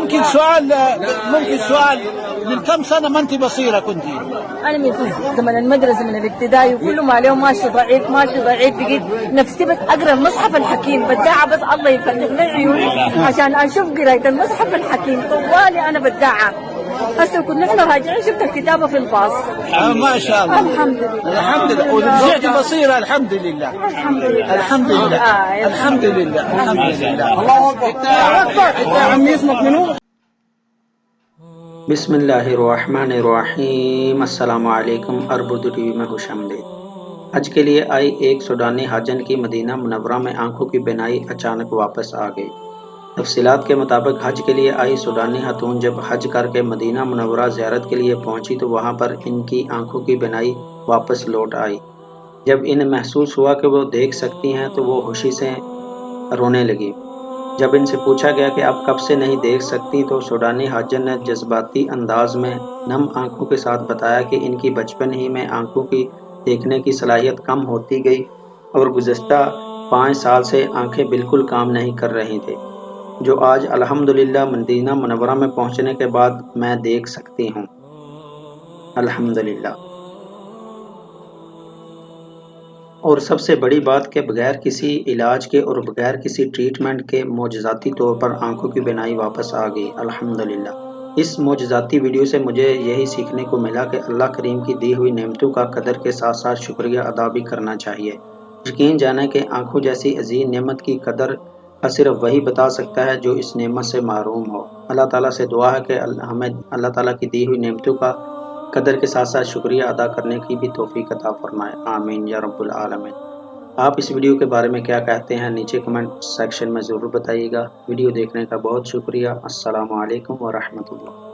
ممكن سؤال من كم سنة ما أنت بصيرة كنتي؟ انا من زمن المدرسه، من الابتدائي، وكله ما عليهم ماشي ضعيف ماشي ضعيف، بقيت نفسي بس اقرا المصحف الحكيم، بدعى بس الله يفتح لي عيوني عشان اشوف قرايه المصحف الحكيم. طوالي انا بدعى. هسه كنا نحن راجعين شفت الكتابه في الباص. ما شاء الله. الحمد لله الحمد لله. ورجعتي بصيرة الحمد لله. الحمد لله الحمد لله. الحمد لله. الحمد لله. الله أكبر. أنت عمي اسمك منو؟ बिस्मिल्लाहिर्रहमानिर्रहीम। अस्सलामु अलैकुम। अरब उर्दू टीवी में खुशामदीद। हज के लिए आई एक सूडानी हाजन की मदीना मुनव्वरा में आंखों की बीनाई अचानक वापस आ गई। तफसीलात के मुताबिक हज के लिए आई सूडानी खातून जब हज करके मदीना मुनव्वरा ज़ियारत के लिए पहुंची तो वहां पर इनकी आंखों की बीनाई वापस लौट आई। जब इन्हें महसूस हुआ कि वो देख सकती हैं तो वो खुशी से रोने लगी। जब इनसे पूछा गया कि आप कब से नहीं देख सकती तो सूडानी हाजन ने जज्बाती अंदाज में नम आंखों के साथ बताया कि इनकी बचपन ही में आंखों की देखने की सलाहियत कम होती गई और गुज़श्ता 5 साल से आंखें बिल्कुल काम नहीं कर रही थी, जो आज अल्हम्दुलिल्लाह मदीना मुनव्वरा में पहुंचने के बाद मैं देख सकती हूँ। अल्हम्दुलिल्लाह। और सबसे बड़ी बात कि बगैर किसी इलाज के और बगैर किसी ट्रीटमेंट के मोजज़ाती तौर पर आंखों की बीनाई वापस आ गई। अल्हम्दुलिल्लाह। इस मोजज़ाती वीडियो से मुझे यही सीखने को मिला कि अल्लाह करीम की दी हुई नेमतों का कदर के साथ साथ शुक्रिया अदा भी करना चाहिए। यकीन जाने कि आंखों जैसी अजीम नेमत की कदर का सिर्फ वही बता सकता है जो इस नेमत से महरूम हो। अल्लाह ताला से दुआ है कि हमें अल्लाह ताला की दी हुई नेमतों का कदर के साथ साथ शुक्रिया अदा करने की भी तौफीक अता फरमाए। आमीन या रब्बुल आलमीन। आप इस वीडियो के बारे में क्या कहते हैं नीचे कमेंट सेक्शन में ज़रूर बताइएगा। वीडियो देखने का बहुत शुक्रिया। अस्सलामु अलैकुम व रहमतुल्लाह।